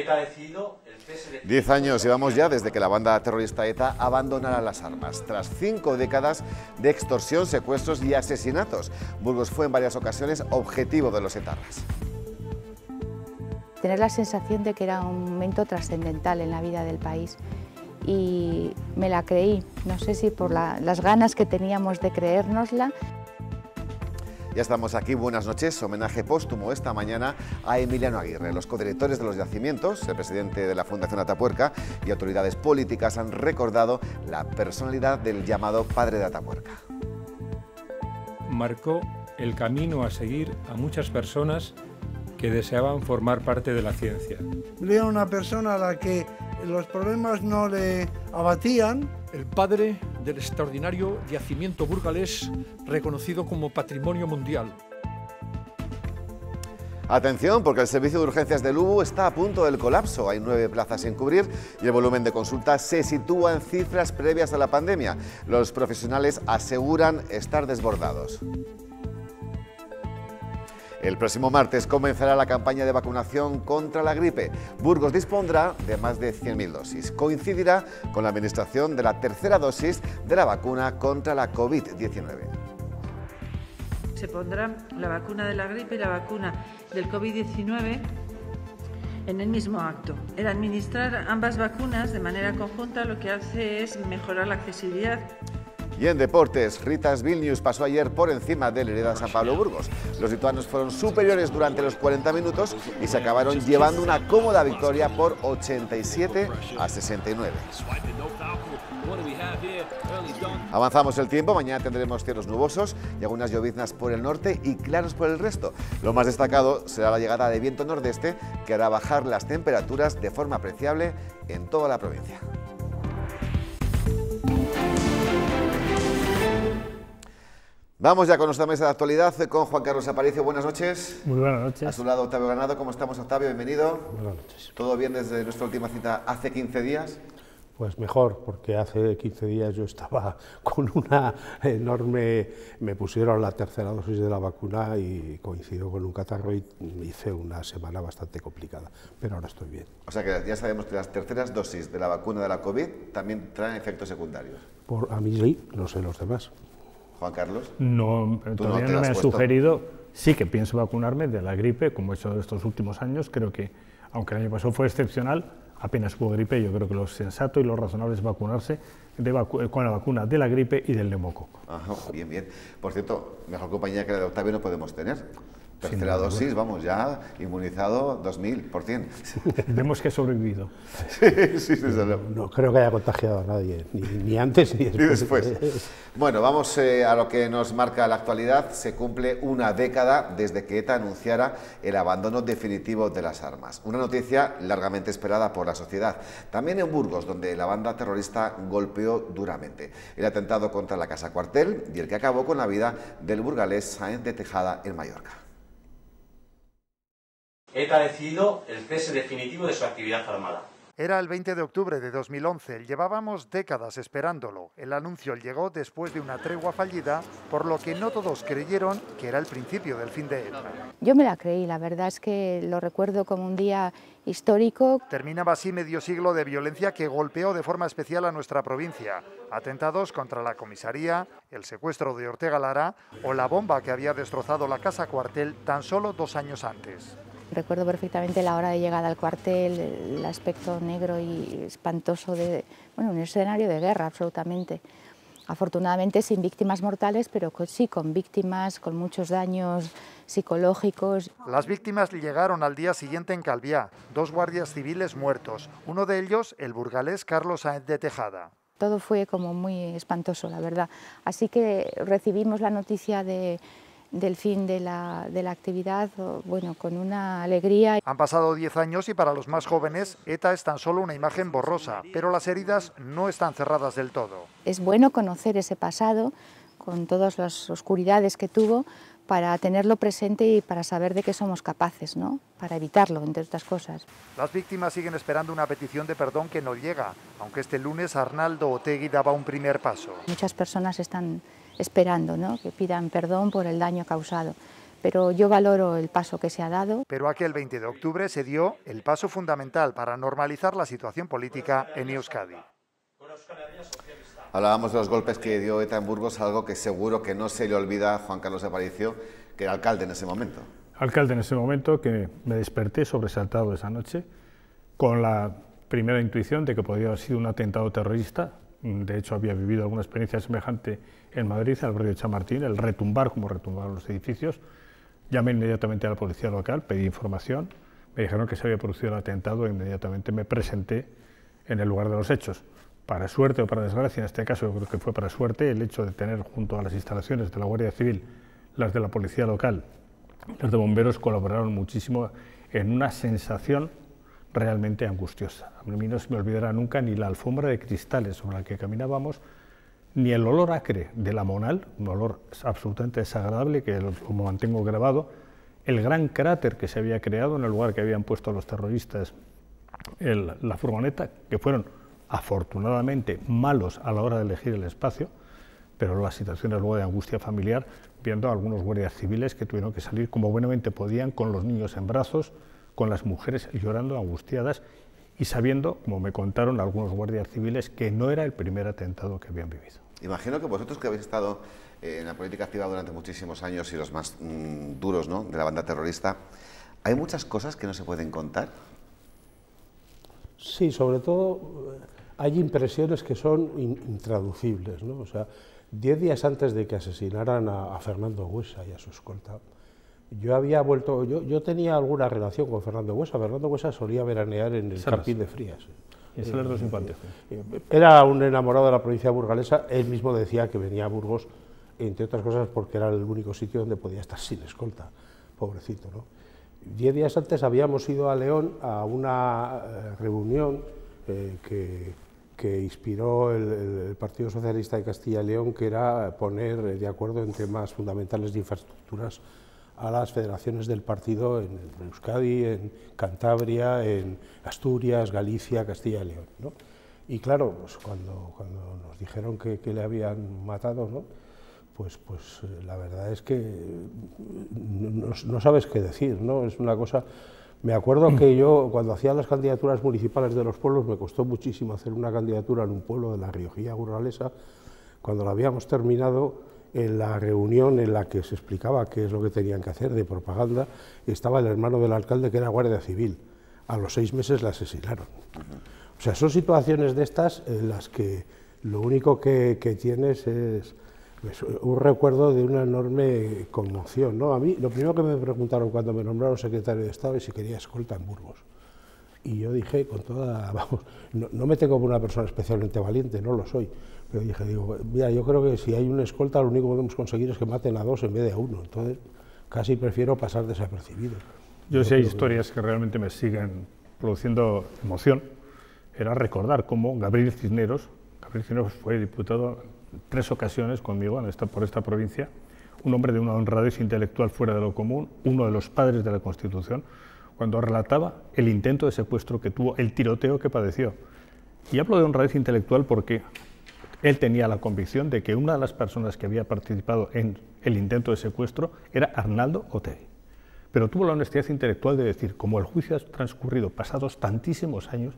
ETA ha decidido el cese de... 10 años llevamos ya desde que la banda terrorista ETA abandonara las armas, tras 5 décadas de extorsión, secuestros y asesinatos. Burgos fue en varias ocasiones objetivo de los etarras. Tener la sensación de que era un momento trascendental en la vida del país y me la creí, no sé si por las ganas que teníamos de creérnosla. Ya estamos aquí, buenas noches. Homenaje póstumo esta mañana a Emiliano Aguirre. Los codirectores de los yacimientos, el presidente de la Fundación Atapuerca y autoridades políticas han recordado la personalidad del llamado padre de Atapuerca. Marcó el camino a seguir a muchas personas que deseaban formar parte de la ciencia. Era una persona a la que los problemas no le abatían. El padre del extraordinario yacimiento burgalés, reconocido como Patrimonio Mundial. Atención, porque el servicio de urgencias de Lugo está a punto del colapso. Hay 9 plazas sin cubrir y el volumen de consultas se sitúa en cifras previas a la pandemia. Los profesionales aseguran estar desbordados. El próximo martes comenzará la campaña de vacunación contra la gripe. Burgos dispondrá de más de 100.000 dosis. Coincidirá con la administración de la tercera dosis de la vacuna contra la COVID-19. Se pondrá la vacuna de la gripe y la vacuna del COVID-19 en el mismo acto. El administrar ambas vacunas de manera conjunta lo que hace es mejorar la accesibilidad. Y en deportes, Ritas Vilnius pasó ayer por encima del Hereda San Pablo Burgos. Los lituanos fueron superiores durante los 40 minutos y se acabaron llevando una cómoda victoria por 87-69. Avanzamos el tiempo, mañana tendremos cielos nubosos y algunas lloviznas por el norte y claros por el resto. Lo más destacado será la llegada de viento nordeste que hará bajar las temperaturas de forma apreciable en toda la provincia. Vamos ya con nuestra mesa de actualidad con Juan Carlos Aparicio. Buenas noches. Muy buenas noches. A su lado Octavio Ganado. ¿Cómo estamos, Octavio? Bienvenido. Buenas noches. ¿Todo bien desde nuestra última cita hace 15 días? Pues mejor, porque hace 15 días yo estaba con una enorme... Me pusieron la tercera dosis de la vacuna y coincidió con un catarro y hice una semana bastante complicada, pero ahora estoy bien. O sea que ya sabemos que las terceras dosis de la vacuna de la COVID también traen efectos secundarios. A mí sí, no sé los demás. Juan Carlos. No, todavía no me han sugerido. Sí que pienso vacunarme de la gripe, como he hecho estos últimos años. Creo que, aunque el año pasado fue excepcional, apenas hubo gripe, yo creo que lo sensato y lo razonable es vacunarse con la vacuna de la gripe y del neumococo. Ajá, bien, bien. Por cierto, mejor compañía que la de Octavio no podemos tener. Tercera dosis, vamos, ya inmunizado 2000%. Vemos que he sobrevivido. Sí, no creo que haya contagiado a nadie, ni antes ni después. Bueno, vamos a lo que nos marca la actualidad. Se cumple una década desde que ETA anunciara el abandono definitivo de las armas. Una noticia largamente esperada por la sociedad. También en Burgos, donde la banda terrorista golpeó duramente. El atentado contra la Casa Cuartel y el que acabó con la vida del burgalés Sáenz de Tejada en Mallorca. ETA ha decidido el cese definitivo de su actividad armada. Era el 20 de octubre de 2011, llevábamos décadas esperándolo. El anuncio llegó después de una tregua fallida, por lo que no todos creyeron que era el principio del fin de ETA. Yo me la creí, la verdad es que lo recuerdo como un día histórico. Terminaba así medio siglo de violencia que golpeó de forma especial a nuestra provincia. Atentados contra la comisaría, el secuestro de Ortega Lara o la bomba que había destrozado la Casa Cuartel tan solo 2 años antes. Recuerdo perfectamente la hora de llegada al cuartel, el aspecto negro y espantoso de un escenario de guerra absolutamente. Afortunadamente sin víctimas mortales, pero sí con víctimas, con muchos daños psicológicos. Las víctimas llegaron al día siguiente en Calviá, 2 guardias civiles muertos, uno de ellos el burgalés Carlos Sáenz de Tejada. Todo fue como muy espantoso, la verdad. Así que recibimos la noticia del fin de la actividad, bueno, con una alegría. Han pasado 10 años y para los más jóvenes ETA es tan solo una imagen borrosa, pero las heridas no están cerradas del todo. Es bueno conocer ese pasado con todas las oscuridades que tuvo para tenerlo presente y para saber de qué somos capaces, ¿no? Para evitarlo, entre otras cosas. Las víctimas siguen esperando una petición de perdón que no llega, aunque este lunes Arnaldo Otegui daba un primer paso. Muchas personas están esperando, ¿no?, que pidan perdón por el daño causado, pero yo valoro el paso que se ha dado. Pero aquel 20 de octubre se dio el paso fundamental para normalizar la situación política en Euskadi. Hablábamos de los golpes que dio ETA en Burgos, algo que seguro que no se le olvida a Juan Carlos Aparicio, que era alcalde en ese momento. Alcalde en ese momento, que me desperté sobresaltado esa noche, con la primera intuición de que podía haber sido un atentado terrorista. De hecho, había vivido alguna experiencia semejante en Madrid, en el barrio de Chamartín, el retumbar, como retumbaban los edificios. Llamé inmediatamente a la policía local, pedí información, me dijeron que se había producido el atentado e inmediatamente me presenté en el lugar de los hechos. Para suerte o para desgracia, en este caso yo creo que fue para suerte, el hecho de tener junto a las instalaciones de la Guardia Civil, las de la policía local, las de bomberos, colaboraron muchísimo en una sensación realmente angustiosa. A mí no se me olvidará nunca ni la alfombra de cristales sobre la que caminábamos, ni el olor acre de la Monal, un olor absolutamente desagradable que como mantengo grabado, el gran cráter que se había creado en el lugar que habían puesto los terroristas la furgoneta, que fueron afortunadamente malos a la hora de elegir el espacio, pero las situaciones luego de angustia familiar, viendo a algunos guardias civiles que tuvieron que salir como buenamente podían, con los niños en brazos, con las mujeres llorando, angustiadas, y sabiendo, como me contaron algunos guardias civiles, que no era el primer atentado que habían vivido. Imagino que vosotros, que habéis estado en la política activa durante muchísimos años y los más duros, ¿no?, de la banda terrorista, ¿hay muchas cosas que no se pueden contar? Sí, sobre todo hay impresiones que son intraducibles, ¿no? O sea, 10 días antes de que asesinaran a Fernando Buesa y a su escolta, yo tenía alguna relación con Fernando Buesa. Fernando Buesa solía veranear en el Campín de Frías. Y ese era simpático. Era un enamorado de la provincia burgalesa. Él mismo decía que venía a Burgos, entre otras cosas, porque era el único sitio donde podía estar sin escolta. Pobrecito, ¿no? 10 días antes habíamos ido a León a una reunión que inspiró el Partido Socialista de Castilla y León, que era poner de acuerdo en temas fundamentales de infraestructuras a las federaciones del partido en Euskadi, en Cantabria, en Asturias, Galicia, Castilla y León, ¿no? Y claro, pues cuando nos dijeron que le habían matado, ¿no?, pues la verdad es que no sabes qué decir, ¿no? Es una cosa... Me acuerdo que yo, cuando hacía las candidaturas municipales de los pueblos, me costó muchísimo hacer una candidatura en un pueblo de la Riojilla burgalesa. Cuando la habíamos terminado, en la reunión en la que se explicaba qué es lo que tenían que hacer de propaganda, estaba el hermano del alcalde, que era guardia civil. A los 6 meses la asesinaron. O sea, son situaciones de estas en las que lo único que tienes es un recuerdo de una enorme conmoción, ¿no? A mí, lo primero que me preguntaron cuando me nombraron secretario de Estado es si quería escolta en Burgos. Y yo dije con toda, vamos, no me tengo como una persona especialmente valiente, no lo soy, pero digo, mira, yo creo que si hay una escolta lo único que podemos conseguir es que maten a 2 en vez de a 1, entonces casi prefiero pasar desapercibido. Yo sí hay historias que realmente me siguen produciendo emoción, era recordar cómo Gabriel Cisneros fue diputado 3 ocasiones conmigo por esta provincia, un hombre de una honradez intelectual fuera de lo común, uno de los padres de la Constitución, cuando relataba el intento de secuestro que tuvo, el tiroteo que padeció. Y hablo de honradez intelectual porque él tenía la convicción de que una de las personas que había participado en el intento de secuestro era Arnaldo Otegi. Pero tuvo la honestidad intelectual de decir, como el juicio ha transcurrido pasados tantísimos años,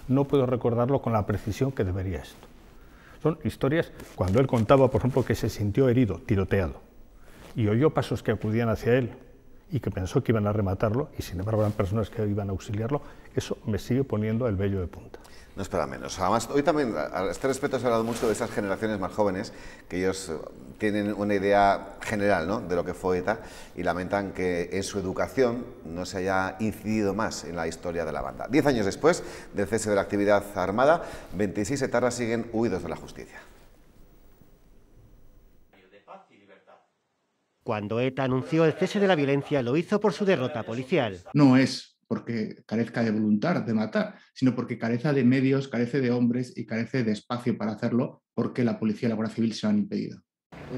no puedo recordarlo con la precisión que debería esto. Son historias cuando él contaba, por ejemplo, que se sintió herido, tiroteado, y oyó pasos que acudían hacia él y que pensó que iban a rematarlo, y sin embargo eran personas que iban a auxiliarlo. Eso me sigue poniendo el vello de punta. No es para menos. Además, hoy también, a este respecto, se ha hablado mucho de esas generaciones más jóvenes, que ellos tienen una idea general, ¿no?, de lo que fue ETA, y lamentan que en su educación no se haya incidido más en la historia de la banda. 10 años después del cese de la actividad armada, 26 etarras siguen huidos de la justicia. Cuando ETA anunció el cese de la violencia, lo hizo por su derrota policial. No es porque carezca de voluntad de matar, sino porque carece de medios, carece de hombres y carece de espacio para hacerlo, porque la policía y la Guardia Civil se lo han impedido.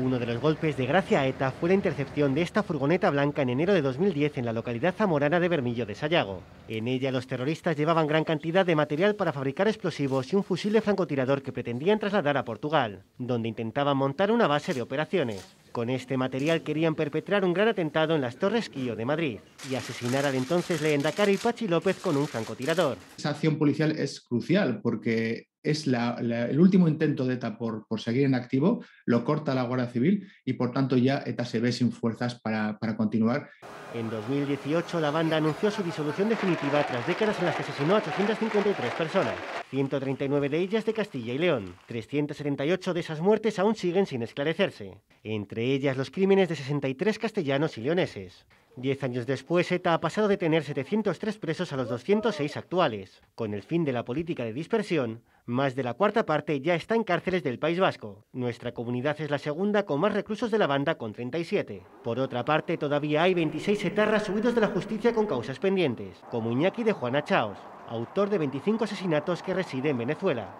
Uno de los golpes de gracia a ETA fue la intercepción de esta furgoneta blanca en enero de 2010 en la localidad zamorana de Bermillo de Sayago. En ella los terroristas llevaban gran cantidad de material para fabricar explosivos y un fusil de francotirador que pretendían trasladar a Portugal, donde intentaban montar una base de operaciones. Con este material querían perpetrar un gran atentado en las Torres Quío de Madrid y asesinar al entonces lehendakari Patxi López con un francotirador. Esa acción policial es crucial porque es el último intento de ETA por seguir en activo, lo corta la Guardia Civil y por tanto ya ETA se ve sin fuerzas para continuar. En 2018 la banda anunció su disolución definitiva tras décadas en las que asesinó a 853 personas, 139 de ellas de Castilla y León. 378 de esas muertes aún siguen sin esclarecerse, entre ellas los crímenes de 63 castellanos y leoneses. 10 años después, ETA ha pasado de tener 703 presos a los 206 actuales. Con el fin de la política de dispersión, más de la cuarta parte ya está en cárceles del País Vasco. Nuestra comunidad es la segunda con más reclusos de la banda, con 37. Por otra parte, todavía hay 26 etarras huidos de la justicia con causas pendientes, como Iñaki de Juana Chaos, autor de 25 asesinatos que reside en Venezuela.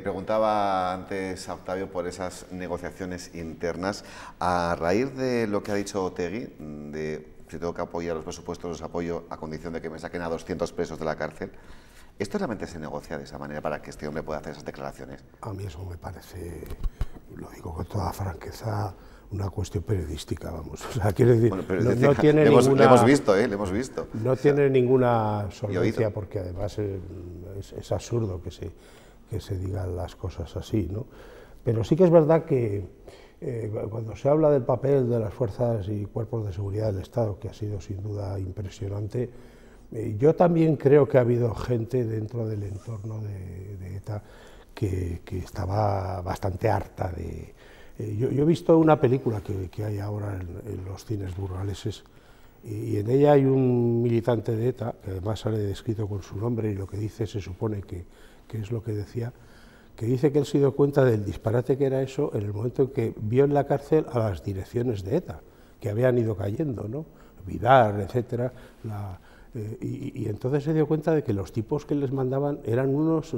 Preguntaba antes a Octavio por esas negociaciones internas. A raíz de lo que ha dicho Otegi, de si tengo que apoyar los presupuestos, los apoyo a condición de que me saquen a 200 presos de la cárcel, ¿esto realmente se negocia de esa manera para que este hombre pueda hacer esas declaraciones? A mí eso me parece, lo digo con toda franqueza, una cuestión periodística, vamos. O sea, quiere decir, bueno, no tiene ninguna... Le hemos visto, le hemos visto. No tiene ninguna solvencia, porque además es absurdo que se digan las cosas así, ¿no? Pero sí que es verdad que cuando se habla del papel de las fuerzas y cuerpos de seguridad del Estado, que ha sido sin duda impresionante, yo también creo que ha habido gente dentro del entorno de ETA que estaba bastante harta de... Yo he visto una película que hay ahora en los cines burgaleses, y en ella hay un militante de ETA, que además sale descrito con su nombre, y lo que dice se supone que es lo que decía, que dice que él se dio cuenta del disparate que era eso en el momento en que vio en la cárcel a las direcciones de ETA, que habían ido cayendo, ¿no? Vidar, etcétera, y entonces se dio cuenta de que los tipos que les mandaban eran unos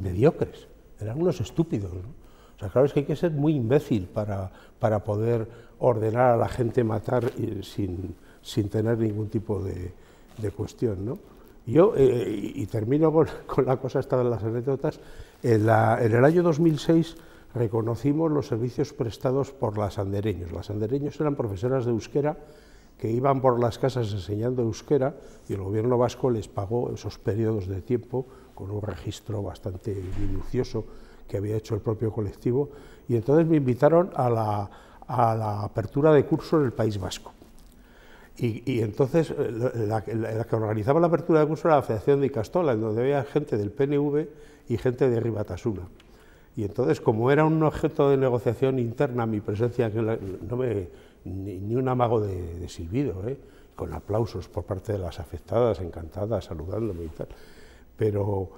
mediocres, eran unos estúpidos, ¿no? O sea, claro, es que hay que ser muy imbécil para poder ordenar a la gente matar sin tener ningún tipo de cuestión, ¿no? Yo, y termino con la cosa esta de las anécdotas, en el año 2006 reconocimos los servicios prestados por las andereños. Las andereños eran profesoras de euskera que iban por las casas enseñando euskera y el gobierno vasco les pagó esos periodos de tiempo con un registro bastante minucioso que había hecho el propio colectivo, y entonces me invitaron a la apertura de curso en el País Vasco. Y entonces la que organizaba la apertura de curso era la Federación de Icastola, en donde había gente del PNV y gente de Ribatasuna. Y entonces, como era un objeto de negociación interna mi presencia, ni un amago de silbido, con aplausos por parte de las afectadas, encantadas, saludándome y tal. Pero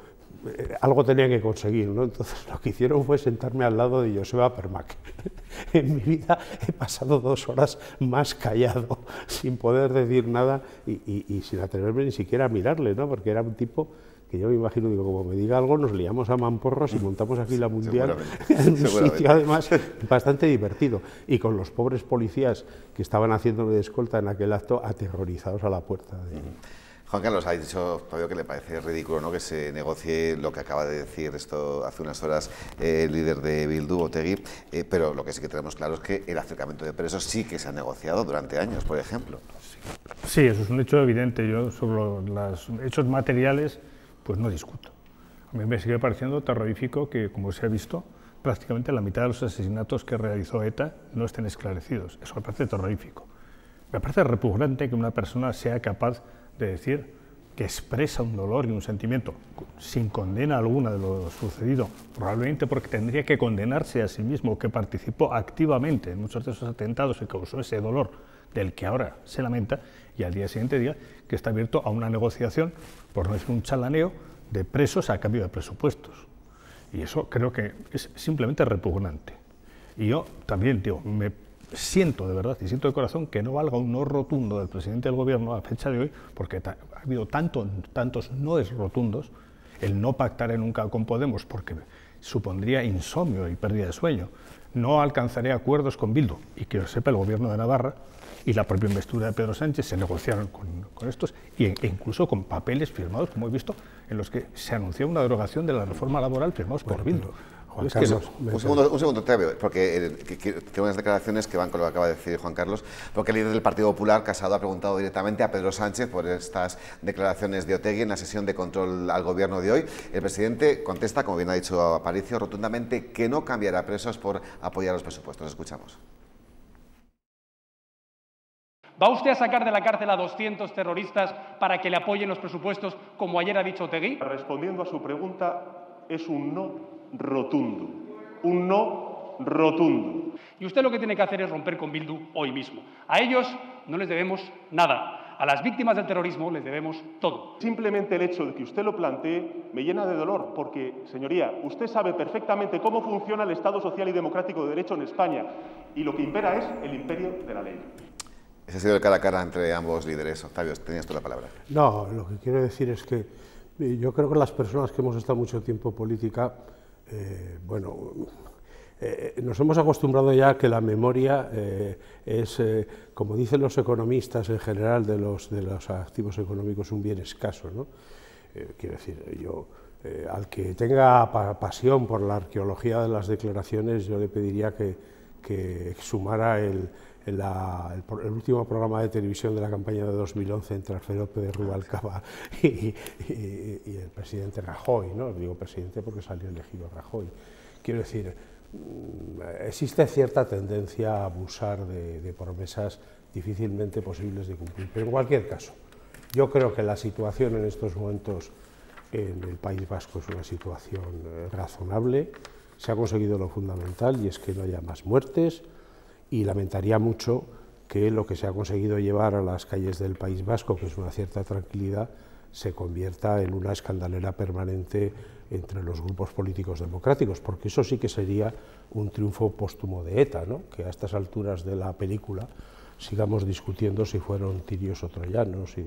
algo tenía que conseguir, ¿no? Entonces lo que hicieron fue sentarme al lado de Joseba Permac. En mi vida he pasado 2 horas más callado, sin poder decir nada y sin atreverme ni siquiera a mirarle, ¿no? Porque era un tipo que yo me imagino, digo, como me diga algo, nos liamos a mamporros y montamos aquí la mundial en un sitio además bastante divertido. Y con los pobres policías que estaban haciéndome de escolta en aquel acto, aterrorizados a la puerta de... Juan Carlos, ha dicho Octavio que le parece ridículo, ¿no?, que se negocie lo que acaba de decir esto hace unas horas el líder de Bildu, Otegi, pero lo que sí que tenemos claro es que el acercamiento de presos sí que se ha negociado durante años, por ejemplo. Sí, eso es un hecho evidente. Yo sobre los hechos materiales pues no discuto. A mí me sigue pareciendo terrorífico que, como se ha visto, prácticamente la mitad de los asesinatos que realizó ETA no estén esclarecidos. Eso me parece terrorífico. Me parece repugnante que una persona sea capaz de decir que expresa un dolor y un sentimiento sin condena alguna de lo sucedido, probablemente porque tendría que condenarse a sí mismo, que participó activamente en muchos de esos atentados y causó ese dolor del que ahora se lamenta, y al día siguiente día que está abierto a una negociación, por no decir un chalaneo, de presos a cambio de presupuestos. Y eso creo que es simplemente repugnante. Y yo también, digo, me siento de verdad y siento de corazón que no valga un no rotundo del presidente del gobierno a fecha de hoy, porque ha habido tantos noes rotundos. El no pactaré nunca con Podemos porque supondría insomnio y pérdida de sueño. No alcanzaré acuerdos con Bildu, y que lo sepa el gobierno de Navarra y la propia investidura de Pedro Sánchez se negociaron con estos, e incluso con papeles firmados, como he visto, en los que se anunció una derogación de la reforma laboral firmados por Bildu. Juan Carlos, un segundo, Octavio, porque tengo unas declaraciones que van con lo que acaba de decir Juan Carlos, porque el líder del Partido Popular, Casado, ha preguntado directamente a Pedro Sánchez por estas declaraciones de Otegi en la sesión de control al gobierno de hoy. El presidente contesta, como bien ha dicho Aparicio, rotundamente que no cambiará presos por apoyar los presupuestos. Escuchamos. ¿Va usted a sacar de la cárcel a 200 terroristas para que le apoyen los presupuestos, como ayer ha dicho Otegi? Respondiendo a su pregunta, es un no rotundo. Un no rotundo. Y usted lo que tiene que hacer es romper con Bildu hoy mismo. A ellos no les debemos nada. A las víctimas del terrorismo les debemos todo. Simplemente el hecho de que usted lo plantee me llena de dolor, porque, señoría, usted sabe perfectamente cómo funciona el Estado social y democrático de derecho en España, y lo que impera es el imperio de la ley. Ese ha sido el cara a cara entre ambos líderes. Octavio, tenías tú la palabra. No, lo que quiero decir es que yo creo que las personas que hemos estado mucho tiempo en política, nos hemos acostumbrado ya a que la memoria es, como dicen los economistas en general de los activos económicos, un bien escaso, ¿no? Quiero decir, yo al que tenga pasión por la arqueología de las declaraciones, yo le pediría que exhumara el último programa de televisión de la campaña de 2011 entre Alfredo Pérez Rubalcaba y el presidente Rajoy, ¿no? Digo presidente porque salió elegido Rajoy. Quiero decir, existe cierta tendencia a abusar de promesas difícilmente posibles de cumplir, pero en cualquier caso, yo creo que la situación en estos momentos en el País Vasco es una situación razonable, se ha conseguido lo fundamental y es que no haya más muertes, y lamentaría mucho que lo que se ha conseguido llevar a las calles del País Vasco, que es una cierta tranquilidad, se convierta en una escandalera permanente entre los grupos políticos democráticos, porque eso sí que sería un triunfo póstumo de ETA, ¿no? Que a estas alturas de la película sigamos discutiendo si fueron tirios o troyanos, y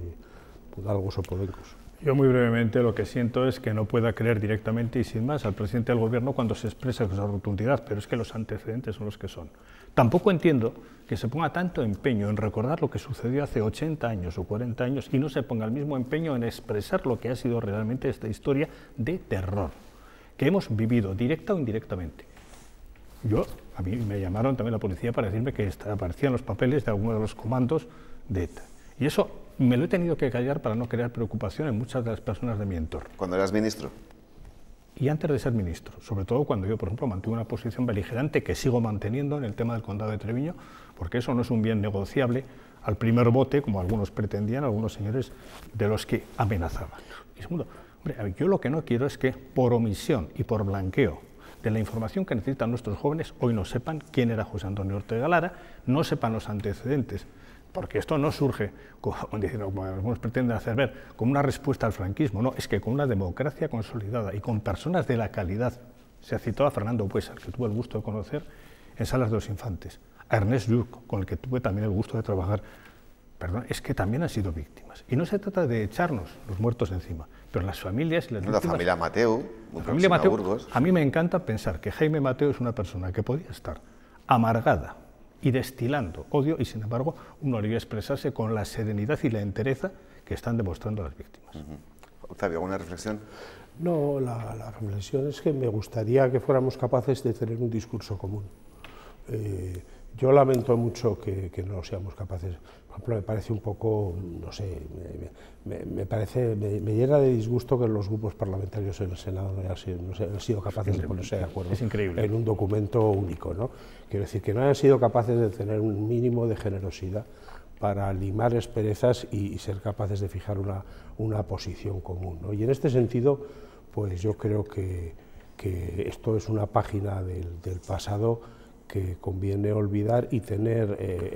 pudalgos o podencos. Yo muy brevemente lo que siento es que no pueda creer directamente y sin más al presidente del gobierno cuando se expresa con esa rotundidad, pero es que los antecedentes son los que son. Tampoco entiendo que se ponga tanto empeño en recordar lo que sucedió hace 80 años o 40 años y no se ponga el mismo empeño en expresar lo que ha sido realmente esta historia de terror que hemos vivido, directa o indirectamente. A mí me llamaron también la policía para decirme que aparecían los papeles de algunos de los comandos de ETA. Y eso me lo he tenido que callar para no crear preocupación en muchas de las personas de mi entorno. ¿Cuando eras ministro? Y antes de ser ministro, sobre todo cuando yo, por ejemplo, mantuve una posición beligerante que sigo manteniendo en el tema del Condado de Treviño, porque eso no es un bien negociable al primer bote, como algunos pretendían, algunos señores de los que amenazaban. Y segundo, hombre, yo lo que no quiero es que por omisión y por blanqueo de la información que necesitan nuestros jóvenes hoy no sepan quién era José Antonio Ortega Lara, no sepan los antecedentes, porque esto no surge, como algunos pretenden hacer ver, como una respuesta al franquismo, no, es que con una democracia consolidada y con personas de la calidad. Se ha citado a Fernando Buesa, que tuve el gusto de conocer en Salas de los Infantes, a Ernest Lluch, con el que tuve también el gusto de trabajar. Perdón, es que también han sido víctimas. Y no se trata de echarnos los muertos encima, pero las familias y las víctimas... La familia Mateu, muy próxima a Burgos. A mí me encanta pensar que Jaime Mateu es una persona que podía estar amargada y destilando odio, y sin embargo uno debería expresarse con la serenidad y la entereza que están demostrando las víctimas. Octavio, ¿alguna reflexión? No, la reflexión es que me gustaría que fuéramos capaces de tener un discurso común. Yo lamento mucho que no seamos capaces. Por ejemplo, me parece un poco, no sé, me llena de disgusto que los grupos parlamentarios en el Senado no hayan sido capaces de ponerse de acuerdo en un documento único, ¿no? Quiero decir, que no hayan sido capaces de tener un mínimo de generosidad para limar asperezas y ser capaces de fijar una posición común, ¿no? Y en este sentido, pues yo creo que esto es una página del pasado que conviene olvidar y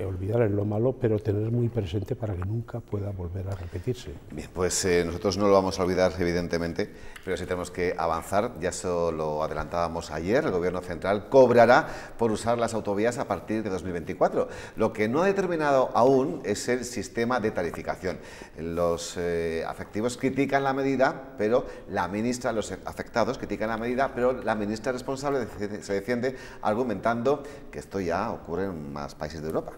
olvidar en lo malo, pero tener muy presente para que nunca pueda volver a repetirse. Bien, pues nosotros no lo vamos a olvidar, evidentemente, pero sí tenemos que avanzar. Ya eso lo adelantábamos ayer, el Gobierno central cobrará por usar las autovías a partir de 2024. Lo que no ha determinado aún es el sistema de tarificación. Los afectivos critican la medida, pero la ministra, los afectados critican la medida, pero la ministra responsable se defiende argumentando que esto ya ocurre en más países de Europa.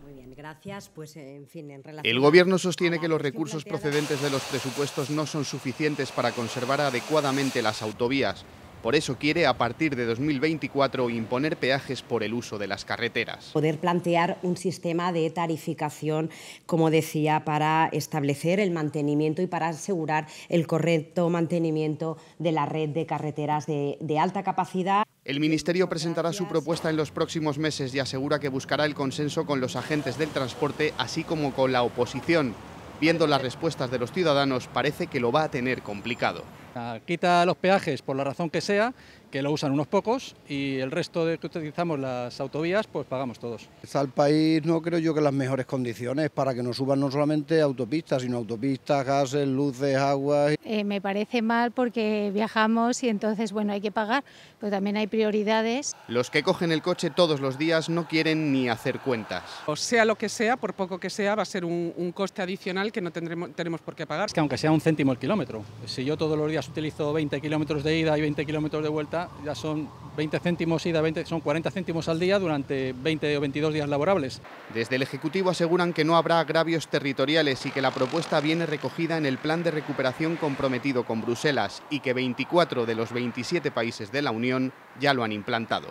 Muy bien, gracias. Pues, en fin, en relación... El Gobierno sostiene que los recursos procedentes de los presupuestos no son suficientes para conservar adecuadamente las autovías. Por eso quiere, a partir de 2024, imponer peajes por el uso de las carreteras. Poder plantear un sistema de tarificación, como decía, para establecer el mantenimiento y para asegurar el correcto mantenimiento de la red de carreteras de alta capacidad. El Ministerio presentará su propuesta en los próximos meses y asegura que buscará el consenso con los agentes del transporte, así como con la oposición. Viendo las respuestas de los ciudadanos, parece que lo va a tener complicado. Quita los peajes por la razón que sea, que lo usan unos pocos, y el resto de que utilizamos las autovías, pues pagamos todos. Está el país, no creo yo que las mejores condiciones para que nos suban no solamente autopistas, sino autopistas, gases, luces, aguas. Me parece mal porque viajamos y entonces, bueno, hay que pagar, pero también hay prioridades. Los que cogen el coche todos los días no quieren ni hacer cuentas. O sea lo que sea, por poco que sea, va a ser un coste adicional que no tenemos por qué pagar. Es que aunque sea un céntimo el kilómetro, si yo todos los días utilizo 20 kilómetros de ida y 20 kilómetros de vuelta, ya son 20 céntimos ida, son 40 céntimos al día durante 20 o 22 días laborables. Desde el Ejecutivo aseguran que no habrá agravios territoriales y que la propuesta viene recogida en el plan de recuperación comprometido con Bruselas y que 24 de los 27 países de la Unión ya lo han implantado.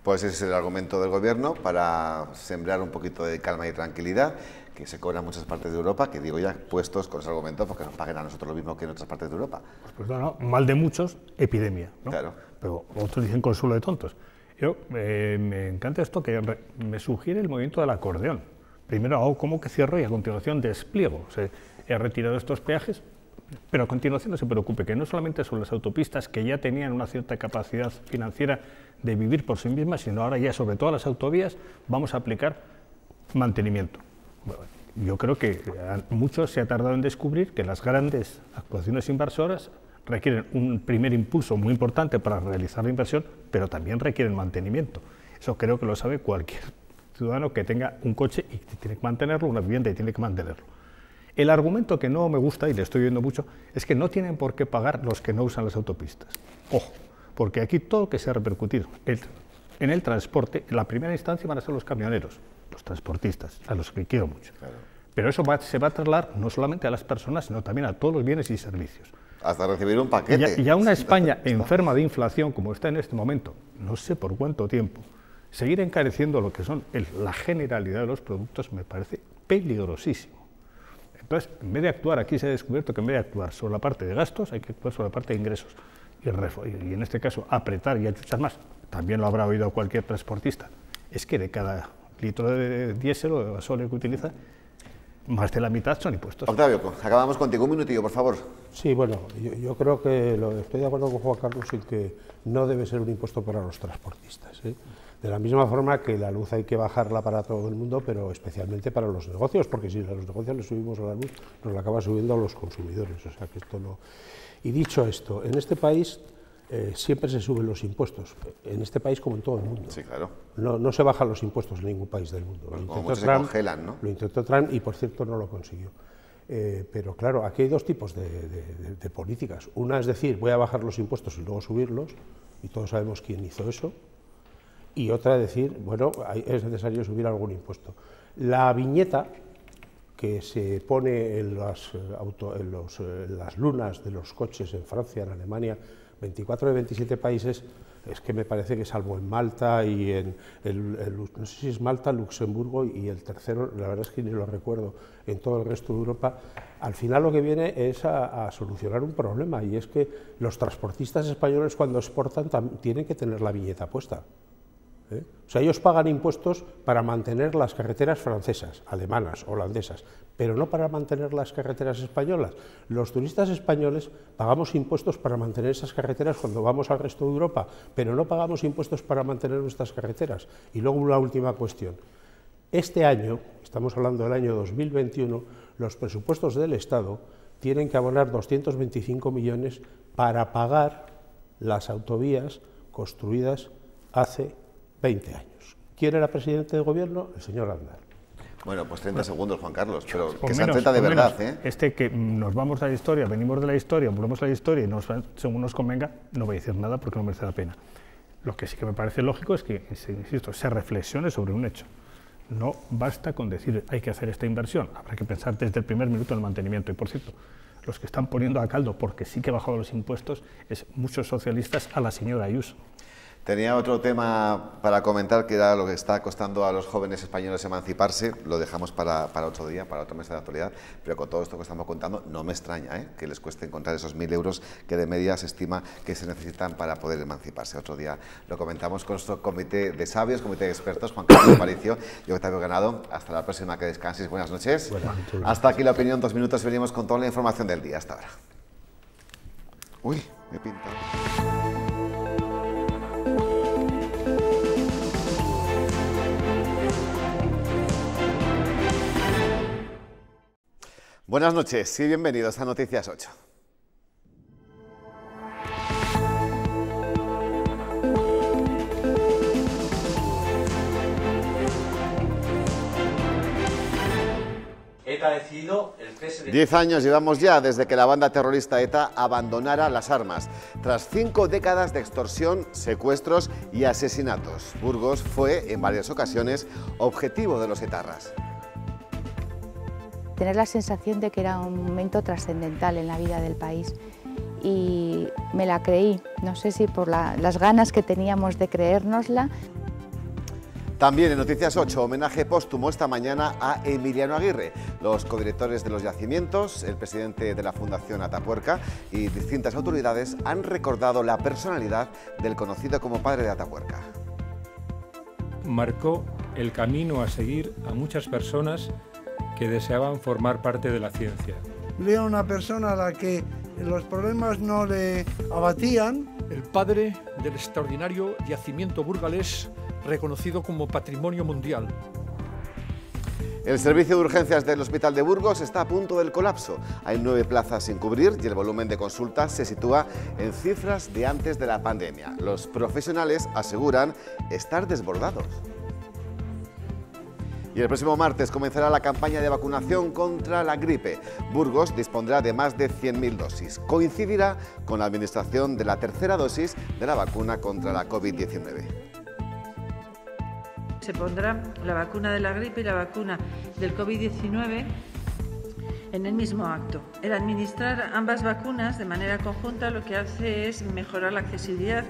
Pues ese es el argumento del Gobierno para sembrar un poquito de calma y tranquilidad, que se cobra en muchas partes de Europa, que digo ya, puestos con ese argumento, porque nos paguen a nosotros lo mismo que en otras partes de Europa. Pues no, mal de muchos, epidemia, ¿no? Claro. Pero otros dicen consuelo de tontos. Yo, me encanta esto que me sugiere el movimiento del acordeón. Primero hago como que cierro y a continuación despliego. O sea, he retirado estos peajes, pero a continuación no se preocupe, que no solamente son las autopistas que ya tenían una cierta capacidad financiera de vivir por sí mismas, sino ahora ya sobre todas las autovías vamos a aplicar mantenimiento. Bueno, yo creo que mucho se ha tardado en descubrir que las grandes actuaciones inversoras requieren un primer impulso muy importante para realizar la inversión, pero también requieren mantenimiento. Eso creo que lo sabe cualquier ciudadano que tenga un coche y tiene que mantenerlo, una vivienda y tiene que mantenerlo. El argumento que no me gusta, y le estoy viendo mucho, es que no tienen por qué pagar los que no usan las autopistas. Ojo, porque aquí todo lo que se ha repercutido en el transporte, en la primera instancia van a ser los camioneros, los transportistas, a los que quiero mucho. Claro. Pero eso se va a trasladar no solamente a las personas, sino también a todos los bienes y servicios. Hasta recibir un paquete. Y a una España enferma de inflación, como está en este momento, no sé por cuánto tiempo, seguir encareciendo lo que son la generalidad de los productos me parece peligrosísimo. Entonces, en vez de actuar, aquí se ha descubierto que en vez de actuar sobre la parte de gastos, hay que actuar sobre la parte de ingresos. Y en este caso, apretar y achuchar más. También lo habrá oído cualquier transportista. Es que de cada litro de diésel o de gasóleo que utiliza, más de la mitad son impuestos. Octavio, acabamos contigo. Un minutillo, por favor. Sí, bueno, yo creo que estoy de acuerdo con Juan Carlos en que no debe ser un impuesto para los transportistas, ¿eh? De la misma forma que la luz hay que bajarla para todo el mundo, pero especialmente para los negocios, porque si a los negocios les subimos a la luz, nos la acaba subiendo a los consumidores. O sea que esto no. Y dicho esto, en este país siempre se suben los impuestos, en este país como en todo el mundo. Sí, claro. No se bajan los impuestos en ningún país del mundo. Pues como muchos se congelan, ¿no? Lo intentó Trump y, por cierto, no lo consiguió. Pero claro, aquí hay dos tipos de políticas. Una es decir, voy a bajar los impuestos y luego subirlos, y todos sabemos quién hizo eso. Y otra es decir, bueno, es necesario subir algún impuesto. La viñeta que se pone en las lunas de los coches en Francia, en Alemania, 24 de 27 países, es que me parece que salvo en Malta y no sé si es Malta, Luxemburgo y el tercero, la verdad es que ni lo recuerdo, en todo el resto de Europa, al final lo que viene es a solucionar un problema, y es que los transportistas españoles cuando exportan tienen que tener la viñeta puesta. O sea, ellos pagan impuestos para mantener las carreteras francesas, alemanas, holandesas, pero no para mantener las carreteras españolas. Los turistas españoles pagamos impuestos para mantener esas carreteras cuando vamos al resto de Europa, pero no pagamos impuestos para mantener nuestras carreteras. Y luego una última cuestión. Este año, estamos hablando del año 2021, los presupuestos del Estado tienen que abonar 225 millones para pagar las autovías construidas hace 20 años. ¿Quién era presidente del gobierno? El señor Aznar. Bueno, pues 30 segundos, Juan Carlos, pero que sean 30 de verdad, ¿eh? Que nos vamos a la historia, venimos de la historia, volvemos a la historia y según nos convenga, no voy a decir nada porque no merece la pena. Lo que sí que me parece lógico es que, insisto, se reflexione sobre un hecho. No basta con decir hay que hacer esta inversión, habrá que pensar desde el primer minuto en el mantenimiento. Y por cierto, los que están poniendo a caldo, porque sí que ha bajado los impuestos, es muchos socialistas a la señora Ayuso. Tenía otro tema para comentar, que era lo que está costando a los jóvenes españoles emanciparse. Lo dejamos para otro día, para otra mesa de actualidad, pero con todo esto que estamos contando no me extraña que les cueste encontrar esos 1.000 euros que de media se estima que se necesitan para poder emanciparse. Otro día lo comentamos con nuestro comité de sabios, comité de expertos, Juan Carlos Aparicio y Octavio Ganado. Hasta la próxima, que descanses. Buenas noches. Hasta aquí La Opinión, 2 minutos, venimos con toda la información del día. Hasta ahora. Uy, me pinta. Buenas noches y bienvenidos a Noticias 8. ETA ha decidido el cese de... 10 años llevamos ya desde que la banda terrorista ETA abandonara las armas. Tras 5 décadas de extorsión, secuestros y asesinatos, Burgos fue, en varias ocasiones, objetivo de los etarras. Tener la sensación de que era un momento trascendental en la vida del país y me la creí, no sé si por las ganas que teníamos de creérnosla. También en Noticias 8, homenaje póstumo esta mañana a Emiliano Aguirre. Los codirectores de los yacimientos, el presidente de la Fundación Atapuerca y distintas autoridades han recordado la personalidad del conocido como padre de Atapuerca. Marcó el camino a seguir a muchas personas que deseaban formar parte de la ciencia. Era una persona a la que los problemas no le abatían. El padre del extraordinario yacimiento burgalés, reconocido como Patrimonio Mundial. El servicio de urgencias del Hospital de Burgos está a punto del colapso. Hay 9 plazas sin cubrir y el volumen de consultas se sitúa en cifras de antes de la pandemia. Los profesionales aseguran estar desbordados. Y el próximo martes comenzará la campaña de vacunación contra la gripe. Burgos dispondrá de más de 100.000 dosis. Coincidirá con la administración de la tercera dosis de la vacuna contra la COVID-19. Se pondrá la vacuna de la gripe y la vacuna del COVID-19 en el mismo acto. El administrar ambas vacunas de manera conjunta lo que hace es mejorar la accesibilidad.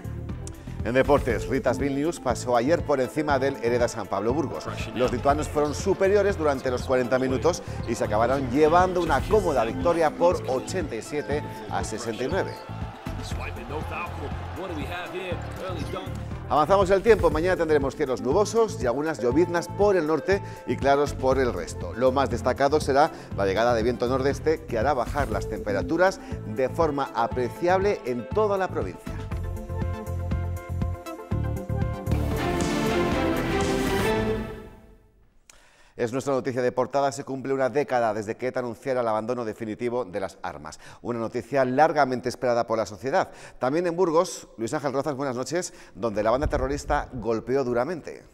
En deportes, Ritas Vilnius pasó ayer por encima del Hereda San Pablo Burgos. Los lituanos fueron superiores durante los 40 minutos y se acabaron llevando una cómoda victoria por 87-69. Avanzamos el tiempo, mañana tendremos cielos nubosos y algunas lloviznas por el norte y claros por el resto. Lo más destacado será la llegada de viento nordeste que hará bajar las temperaturas de forma apreciable en toda la provincia. Es nuestra noticia de portada. Se cumple una década desde que ETA anunciara el abandono definitivo de las armas. Una noticia largamente esperada por la sociedad. También en Burgos, Luis Ángel Rozas, buenas noches, donde la banda terrorista golpeó duramente.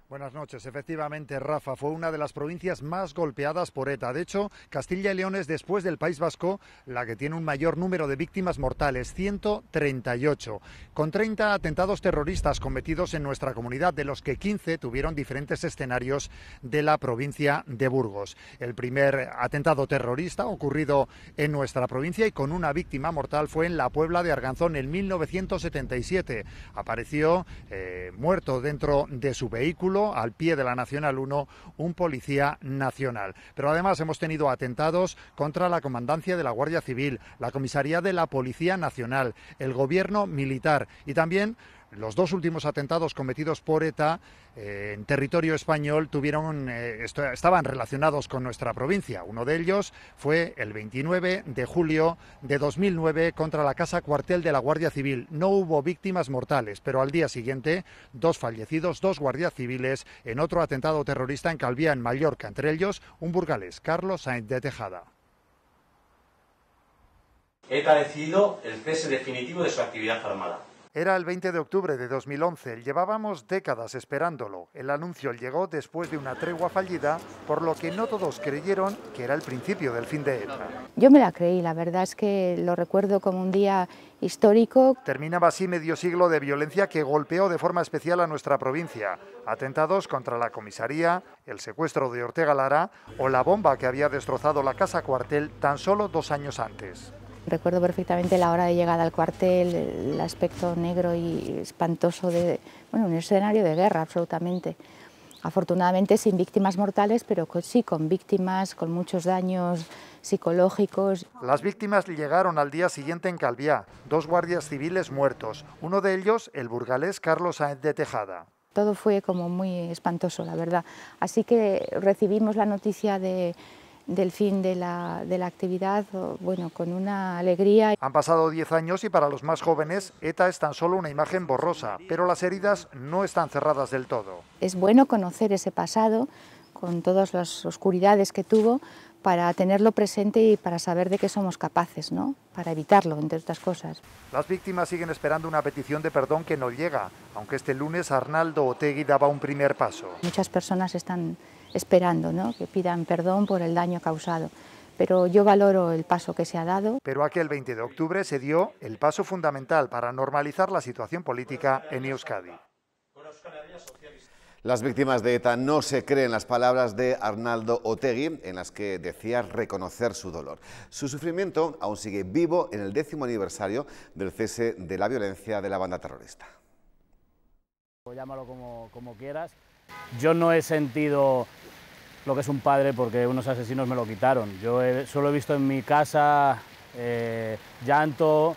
Buenas noches. Efectivamente, Rafa, fue una de las provincias más golpeadas por ETA. De hecho, Castilla y León es, después del País Vasco, la que tiene un mayor número de víctimas mortales, 138, con 30 atentados terroristas cometidos en nuestra comunidad, de los que 15 tuvieron diferentes escenarios de la provincia de Burgos. El primer atentado terrorista ocurrido en nuestra provincia y con una víctima mortal fue en la Puebla de Arganzón en 1977. Apareció muerto dentro de su vehículo, al pie de la Nacional 1, un policía nacional. Pero además hemos tenido atentados contra la Comandancia de la Guardia Civil, la Comisaría de la Policía Nacional, el Gobierno Militar y también los 2 últimos atentados cometidos por ETA en territorio español estaban relacionados con nuestra provincia. Uno de ellos fue el 29 de julio de 2009 contra la Casa Cuartel de la Guardia Civil. No hubo víctimas mortales, pero al día siguiente 2 fallecidos, 2 guardias civiles en otro atentado terrorista en Calviá, en Mallorca, entre ellos un burgalés, Carlos Sainz de Tejada. ETA ha decidido el cese definitivo de su actividad armada. Era el 20 de octubre de 2011, llevábamos décadas esperándolo. El anuncio llegó después de una tregua fallida, por lo que no todos creyeron que era el principio del fin de ETA. Yo me la creí, la verdad es que lo recuerdo como un día histórico. Terminaba así medio siglo de violencia que golpeó de forma especial a nuestra provincia. Atentados contra la comisaría, el secuestro de Ortega Lara o la bomba que había destrozado la casa cuartel tan solo 2 años antes. Recuerdo perfectamente la hora de llegada al cuartel, el aspecto negro y espantoso de, bueno, un escenario de guerra absolutamente. Afortunadamente sin víctimas mortales, pero sí con víctimas, con muchos daños psicológicos. Las víctimas llegaron al día siguiente en Calviá, 2 guardias civiles muertos, uno de ellos el burgalés Carlos Sáenz de Tejada. Todo fue como muy espantoso, la verdad. Así que recibimos la noticia del fin de la actividad, bueno, con una alegría. Han pasado 10 años y para los más jóvenes ETA es tan solo una imagen borrosa, pero las heridas no están cerradas del todo. Es bueno conocer ese pasado con todas las oscuridades que tuvo para tenerlo presente y para saber de qué somos capaces, ¿no? Para evitarlo, entre otras cosas. Las víctimas siguen esperando una petición de perdón que no llega, aunque este lunes Arnaldo Otegi daba un primer paso. Muchas personas están esperando, ¿no?, que pidan perdón por el daño causado, pero yo valoro el paso que se ha dado. Pero aquel 20 de octubre se dio el paso fundamental para normalizar la situación política en Euskadi. Las víctimas de ETA no se creen las palabras de Arnaldo Otegi, en las que decía reconocer su dolor. Su sufrimiento aún sigue vivo en el 10º aniversario del cese de la violencia de la banda terrorista. Llámalo como quieras. Yo no he sentido lo que es un padre porque unos asesinos me lo quitaron. Yo solo he visto en mi casa llanto,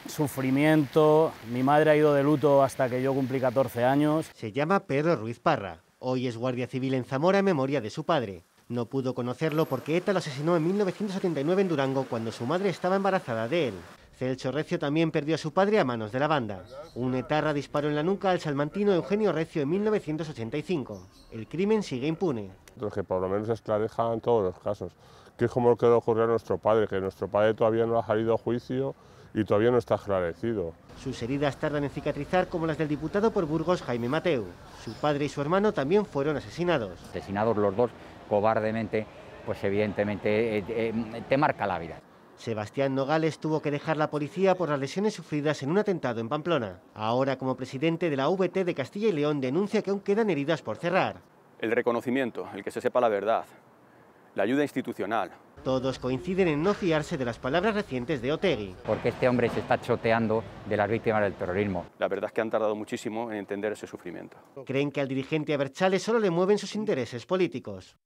sufrimiento. Mi madre ha ido de luto hasta que yo cumplí 14 años. Se llama Pedro Ruiz Parra. Hoy es guardia civil en Zamora en memoria de su padre. No pudo conocerlo porque ETA lo asesinó en 1979 en Durango cuando su madre estaba embarazada de él. Celso Recio también perdió a su padre a manos de la banda. Un etarra disparó en la nuca al salmantino Eugenio Recio en 1985. El crimen sigue impune. Que por lo menos esclarezcan todos los casos, que es como lo que le ocurrió a nuestro padre, que nuestro padre todavía no ha salido a juicio y todavía no está esclarecido. Sus heridas tardan en cicatrizar como las del diputado por Burgos Jaime Mateu. Su padre y su hermano también fueron asesinados. Asesinados los dos cobardemente, pues evidentemente te marca la vida. Sebastián Nogales tuvo que dejar la policía por las lesiones sufridas en un atentado en Pamplona. Ahora, como presidente de la VT de Castilla y León, denuncia que aún quedan heridas por cerrar. El reconocimiento, el que se sepa la verdad, la ayuda institucional. Todos coinciden en no fiarse de las palabras recientes de Otegi. Porque este hombre se está choteando de las víctimas del terrorismo. La verdad es que han tardado muchísimo en entender ese sufrimiento. Creen que al dirigente Abertzale solo le mueven sus intereses políticos.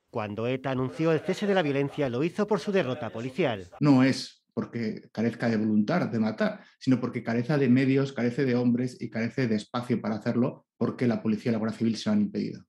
Cuando ETA anunció el cese de la violencia, lo hizo por su derrota policial. No es porque carezca de voluntad de matar, sino porque carece de medios, carece de hombres y carece de espacio para hacerlo, porque la policía y la Guardia Civil se lo han impedido.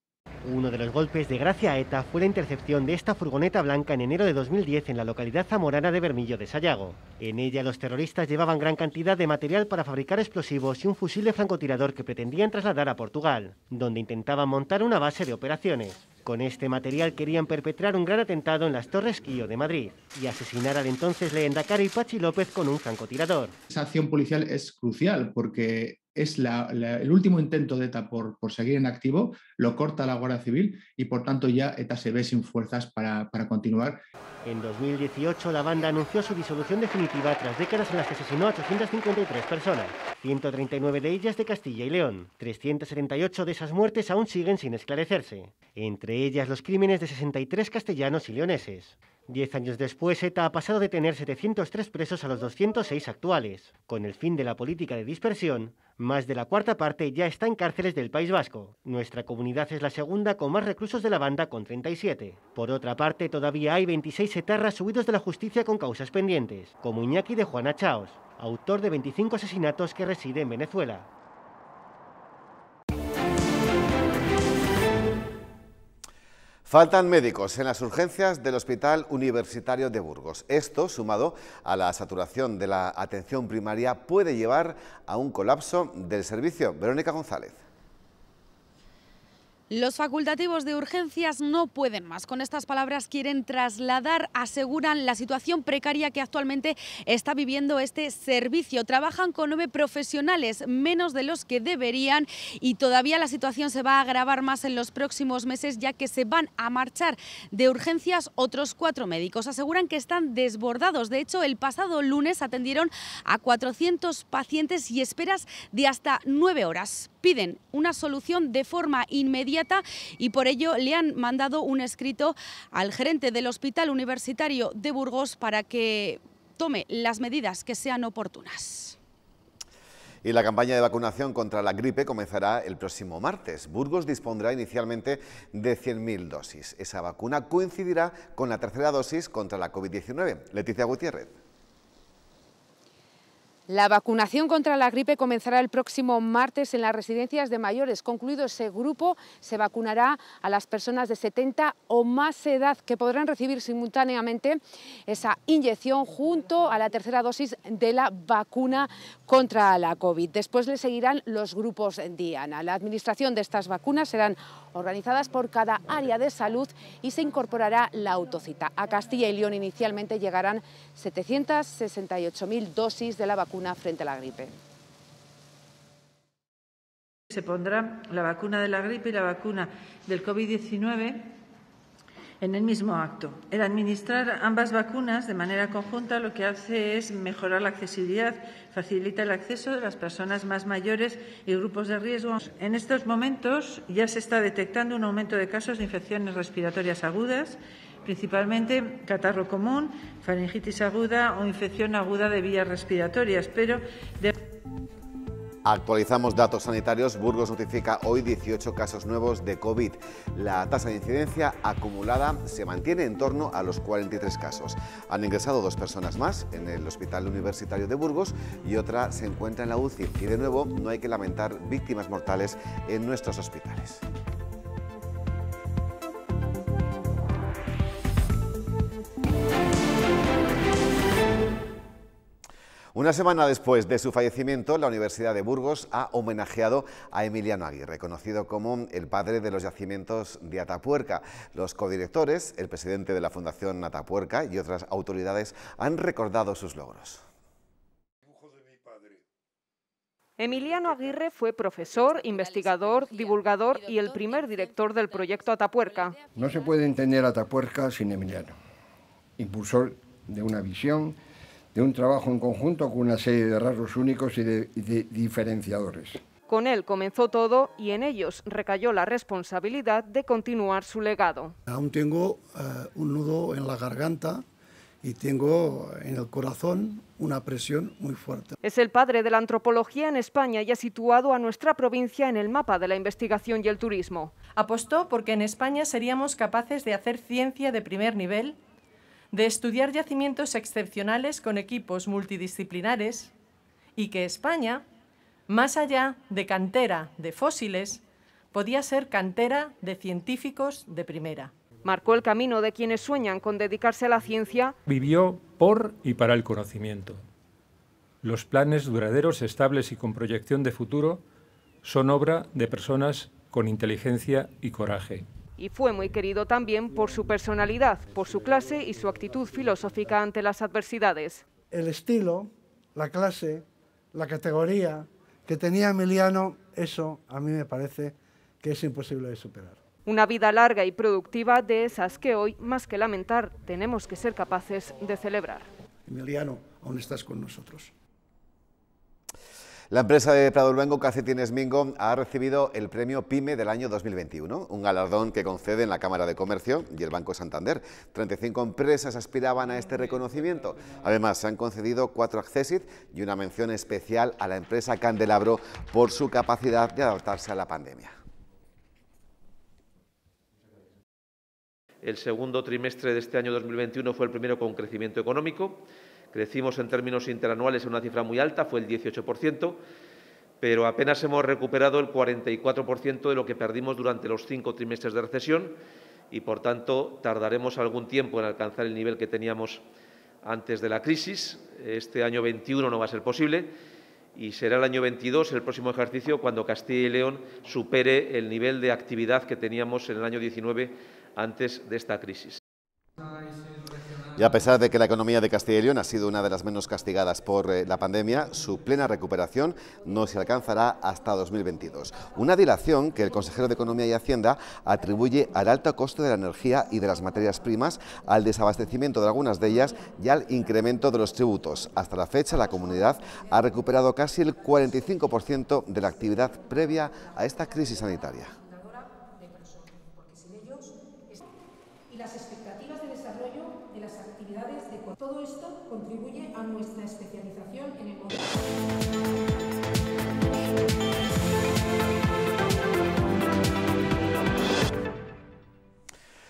Uno de los golpes de gracia a ETA fue la intercepción de esta furgoneta blanca en enero de 2010 en la localidad zamorana de Bermillo de Sayago. En ella los terroristas llevaban gran cantidad de material para fabricar explosivos y un fusil de francotirador que pretendían trasladar a Portugal, donde intentaban montar una base de operaciones. Con este material querían perpetrar un gran atentado en las Torres Quillo de Madrid y asesinar al entonces lehendakari Patxi López con un francotirador. Esa acción policial es crucial porque es el último intento de ETA por seguir en activo, lo corta la Guardia Civil y por tanto ya ETA se ve sin fuerzas para continuar. En 2018 la banda anunció su disolución definitiva tras décadas en las que asesinó a 853 personas, 139 de ellas de Castilla y León. 378 de esas muertes aún siguen sin esclarecerse, entre ellas los crímenes de 63 castellanos y leoneses. 10 años después, ETA ha pasado de tener 703 presos a los 206 actuales. Con el fin de la política de dispersión, más de la cuarta parte ya está en cárceles del País Vasco. Nuestra comunidad es la segunda con más reclusos de la banda, con 37. Por otra parte, todavía hay 26 etarras huidos de la justicia con causas pendientes, como Iñaki de Juana Chaos, autor de 25 asesinatos que reside en Venezuela. Faltan médicos en las urgencias del Hospital Universitario de Burgos. Esto, sumado a la saturación de la atención primaria, puede llevar a un colapso del servicio. Verónica González. Los facultativos de urgencias no pueden más. Con estas palabras quieren trasladar, aseguran, la situación precaria que actualmente está viviendo este servicio. Trabajan con 9 profesionales, menos de los que deberían, y todavía la situación se va a agravar más en los próximos meses, ya que se van a marchar de urgencias otros 4 médicos. Aseguran que están desbordados. De hecho, el pasado lunes atendieron a 400 pacientes y esperas de hasta 9 horas. Piden una solución de forma inmediata y por ello le han mandado un escrito al gerente del Hospital Universitario de Burgos para que tome las medidas que sean oportunas. Y la campaña de vacunación contra la gripe comenzará el próximo martes. Burgos dispondrá inicialmente de 100.000 dosis. Esa vacuna coincidirá con la tercera dosis contra la COVID-19. Leticia Gutiérrez. La vacunación contra la gripe comenzará el próximo martes en las residencias de mayores. Concluido ese grupo, se vacunará a las personas de 70 o más edad que podrán recibir simultáneamente esa inyección junto a la tercera dosis de la vacuna contra la COVID. Después le seguirán los grupos diana. La administración de estas vacunas serán organizadas por cada área de salud y se incorporará la autocita. A Castilla y León inicialmente llegarán 768.000 dosis de la vacuna frente a la gripe. Se pondrá la vacuna de la gripe y la vacuna del COVID-19 en el mismo acto. El administrar ambas vacunas de manera conjunta lo que hace es mejorar la accesibilidad, facilita el acceso de las personas más mayores y grupos de riesgo. En estos momentos ya se está detectando un aumento de casos de infecciones respiratorias agudas, principalmente catarro común, faringitis aguda o infección aguda de vías respiratorias, pero Actualizamos datos sanitarios. Burgos notifica hoy 18 casos nuevos de COVID. La tasa de incidencia acumulada se mantiene en torno a los 43 casos. Han ingresado 2 personas más en el Hospital Universitario de Burgos y otra se encuentra en la UCI. Y de nuevo, no hay que lamentar víctimas mortales en nuestros hospitales. Una semana después de su fallecimiento, la Universidad de Burgos ha homenajeado a Emiliano Aguirre, conocido como el padre de los yacimientos de Atapuerca. Los codirectores, el presidente de la Fundación Atapuerca y otras autoridades han recordado sus logros. Emiliano Aguirre fue profesor, investigador, divulgador y el primer director del proyecto Atapuerca. No se puede entender Atapuerca sin Emiliano, impulsor de una visión, de un trabajo en conjunto con una serie de rasgos únicos y de diferenciadores. Con él comenzó todo y en ellos recayó la responsabilidad de continuar su legado. Aún tengo un nudo en la garganta y tengo en el corazón una presión muy fuerte. Es el padre de la antropología en España y ha situado a nuestra provincia en el mapa de la investigación y el turismo. Apostó porque en España seríamos capaces de hacer ciencia de primer nivel, de estudiar yacimientos excepcionales con equipos multidisciplinares y que España, más allá de cantera de fósiles, podía ser cantera de científicos de primera. Marcó el camino de quienes sueñan con dedicarse a la ciencia. Vivió por y para el conocimiento. Los planes duraderos, estables y con proyección de futuro son obra de personas con inteligencia y coraje. Y fue muy querido también por su personalidad, por su clase y su actitud filosófica ante las adversidades. El estilo, la clase, la categoría que tenía Emiliano, eso a mí me parece que es imposible de superar. Una vida larga y productiva de esas que hoy, más que lamentar, tenemos que ser capaces de celebrar. Emiliano, aún estás con nosotros. La empresa de Pradoluengo, Calcetines Mingo, ha recibido el premio PYME del año 2021, un galardón que conceden la Cámara de Comercio y el Banco Santander. 35 empresas aspiraban a este reconocimiento. Además, se han concedido 4 Accessit y una mención especial a la empresa Candelabro por su capacidad de adaptarse a la pandemia. El segundo trimestre de este año 2021 fue el primero con crecimiento económico. Crecimos en términos interanuales en una cifra muy alta, fue el 18%, pero apenas hemos recuperado el 44% de lo que perdimos durante los 5 trimestres de recesión y, por tanto, tardaremos algún tiempo en alcanzar el nivel que teníamos antes de la crisis. Este año 21 no va a ser posible y será el año 22, el próximo ejercicio, cuando Castilla y León supere el nivel de actividad que teníamos en el año 19 antes de esta crisis. Y a pesar de que la economía de Castilla y León ha sido una de las menos castigadas por la pandemia, su plena recuperación no se alcanzará hasta 2022. Una dilación que el consejero de Economía y Hacienda atribuye al alto coste de la energía y de las materias primas, al desabastecimiento de algunas de ellas y al incremento de los tributos. Hasta la fecha, la comunidad ha recuperado casi el 45% de la actividad previa a esta crisis sanitaria. Las expectativas de desarrollo de las actividades de todo esto contribuye a nuestra especialización en el modelo.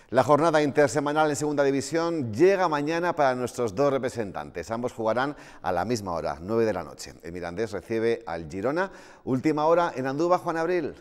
La jornada intersemanal en Segunda División llega mañana para nuestros dos representantes. Ambos jugarán a la misma hora, 9 de la noche. El Mirandés recibe al Girona. Última hora en Andúba, Juan Abril.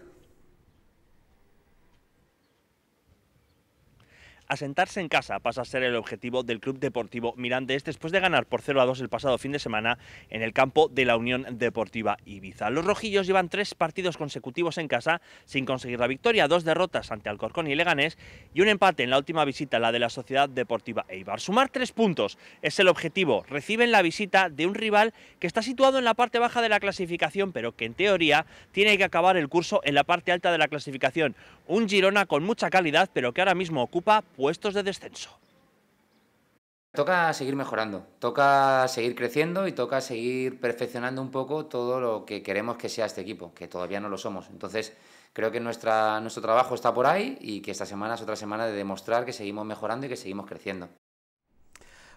Asentarse en casa pasa a ser el objetivo del Club Deportivo Mirandés después de ganar por 0-2 el pasado fin de semana en el campo de la Unión Deportiva Ibiza. Los rojillos llevan 3 partidos consecutivos en casa sin conseguir la victoria, 2 derrotas ante Alcorcón y Leganés y un empate en la última visita, la de la Sociedad Deportiva Eibar. Sumar 3 puntos es el objetivo. Reciben la visita de un rival que está situado en la parte baja de la clasificación, pero que en teoría tiene que acabar el curso en la parte alta de la clasificación. Un Girona con mucha calidad, pero que ahora mismo ocupa puestos de descenso. Toca seguir mejorando, toca seguir creciendo y toca seguir perfeccionando un poco todo lo que queremos que sea este equipo, que todavía no lo somos. Entonces creo que nuestro trabajo está por ahí y que esta semana es otra semana de demostrar que seguimos mejorando y que seguimos creciendo.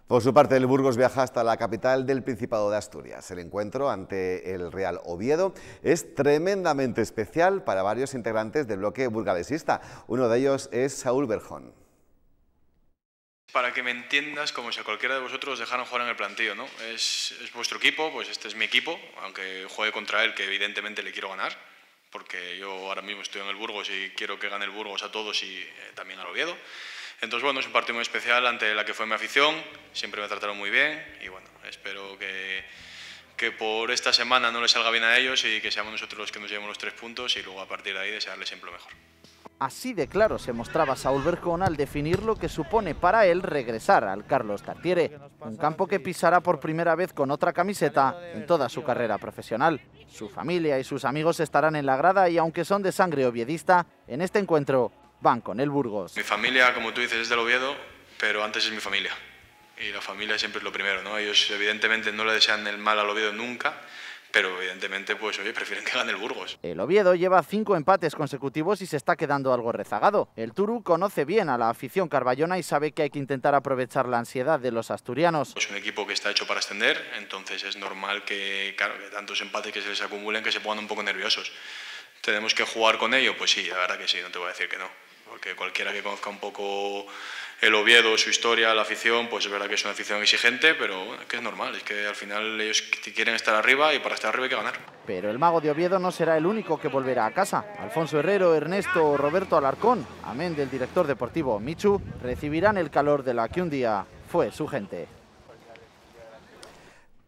Por su parte, el Burgos viaja hasta la capital del Principado de Asturias. El encuentro ante el Real Oviedo es tremendamente especial para varios integrantes del bloque burgalesista. Uno de ellos es Saúl Berjón. Para que me entiendas, como si a cualquiera de vosotros os dejaran jugar en el plantillo, ¿no? Es vuestro equipo, pues este es mi equipo, aunque juegue contra él, que evidentemente le quiero ganar, porque yo ahora mismo estoy en el Burgos y quiero que gane el Burgos a todos y también al Oviedo. Entonces, bueno, es un partido muy especial ante la que fue mi afición, siempre me trataron muy bien y bueno, espero que por esta semana no les salga bien a ellos y que seamos nosotros los que nos llevemos los 3 puntos y luego a partir de ahí desearles siempre lo mejor. Así de claro se mostraba Saúl Berjón al definir lo que supone para él regresar al Carlos Tartiere, un campo que pisará por primera vez con otra camiseta en toda su carrera profesional. Su familia y sus amigos estarán en la grada y aunque son de sangre oviedista, en este encuentro van con el Burgos. Mi familia, como tú dices, es del Oviedo, pero antes es mi familia. Y la familia siempre es lo primero, ¿no? Ellos evidentemente no le desean el mal al Oviedo nunca, pero evidentemente, pues oye, prefieren que gane el Burgos. El Oviedo lleva 5 empates consecutivos y se está quedando algo rezagado. El Turu conoce bien a la afición carballona y sabe que hay que intentar aprovechar la ansiedad de los asturianos. Es un equipo que está hecho para ascender, entonces es normal que, claro, que tantos empates que se les acumulen que se pongan un poco nerviosos. ¿Tenemos que jugar con ello? Pues sí, la verdad que sí, no te voy a decir que no. Porque cualquiera que conozca un poco el Oviedo, su historia, la afición, pues es verdad que es una afición exigente, pero bueno, que es normal, es que al final ellos quieren estar arriba y para estar arriba hay que ganar. Pero el mago de Oviedo no será el único que volverá a casa. Alfonso Herrero, Ernesto o Roberto Alarcón, amén del director deportivo Michu, recibirán el calor de la que un día fue su gente.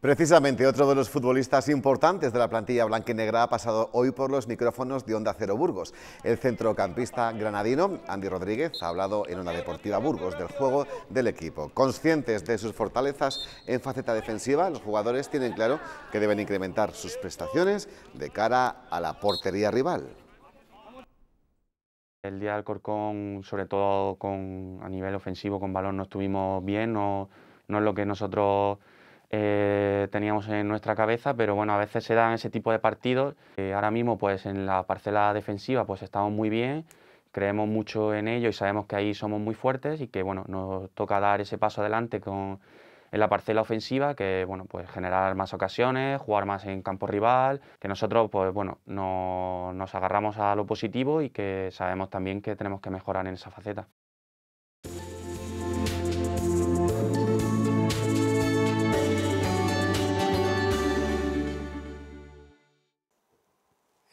Precisamente otro de los futbolistas importantes de la plantilla blanquinegra ha pasado hoy por los micrófonos de Onda Cero Burgos. El centrocampista granadino Andy Rodríguez ha hablado en Onda Deportiva Burgos del juego del equipo. Conscientes de sus fortalezas en faceta defensiva, los jugadores tienen claro que deben incrementar sus prestaciones de cara a la portería rival. El día del Alcorcón, sobre todo a nivel ofensivo, con balón no estuvimos bien, no es lo que nosotros teníamos en nuestra cabeza, pero bueno, a veces se dan ese tipo de partidos. Ahora mismo pues en la parcela defensiva pues estamos muy bien, creemos mucho en ello y sabemos que ahí somos muy fuertes y que bueno, nos toca dar ese paso adelante en la parcela ofensiva, que bueno, pues generar más ocasiones, jugar más en campo rival, que nosotros pues bueno, nos agarramos a lo positivo y que sabemos también que tenemos que mejorar en esa faceta.